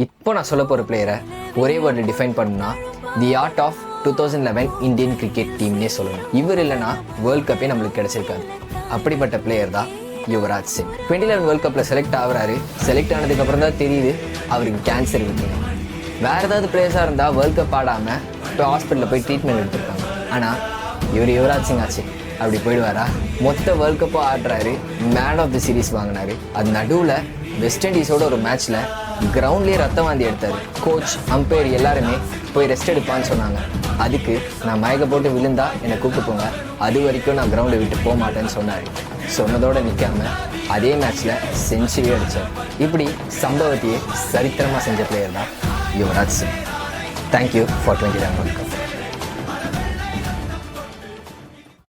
இப்போ நான் சொல்ல போகிற பிளேயரை ஒரே வேர்டில் டிஃபைன் பண்ணணும்னா the art of 2011 Indian cricket டீம்னே சொல்லணும். இவர் இல்லைனா வேர்ல்ட் கப்பே நம்மளுக்கு கிடைச்சிருக்காது. அப்படிப்பட்ட பிளேயர் தான் யுவராஜ் சிங். 2011 வேர்ல்ட் கப்பில் செலக்ட் ஆகுறாரு. செலக்ட் ஆனதுக்கப்புறம் தான் தெரியுது அவருக்கு கேன்சர் இருக்குங்க. வேறு ஏதாவது பிளேயர்ஸாக இருந்தால் வேர்ல்ட் கப் ஆடாமல் இப்போ ஹாஸ்பிட்டலில் போய் ட்ரீட்மெண்ட் எடுத்திருக்காங்க. ஆனால் இவர் யுவராஜ் சிங் ஆச்சு அப்படி போயிடுவாரா? மொத்த வேர்ல்ட் கப்பும் ஆடுறாரு, மேன் ஆஃப் தி சீரீஸ் வாங்கினாரு. அது நடுவில் வெஸ்ட் இண்டீஸோட ஒரு மேட்ச்சில் கிரவுண்ட்லேயே ரத்தம் வாந்தி எடுத்தார். கோச், அம்பையர் எல்லாருமே போய் ரெஸ்ட் எடுப்பான்னு சொன்னாங்க. அதுக்கு நான் மயக்க போட்டு விழுந்தா என்னை கூப்பிட்டு போங்க, அது வரைக்கும் நான் கிரவுண்டை விட்டு போக மாட்டேன்னு சொன்னார். சொன்னதோடு நிற்காம அதே மேட்ச்சில் செஞ்சுரி அடித்தார். இப்படி சம்பவத்தையே சரித்திரமாக செஞ்ச பிளேயர் தான் Yuvraj Singh. Thank you for 2011 world cup.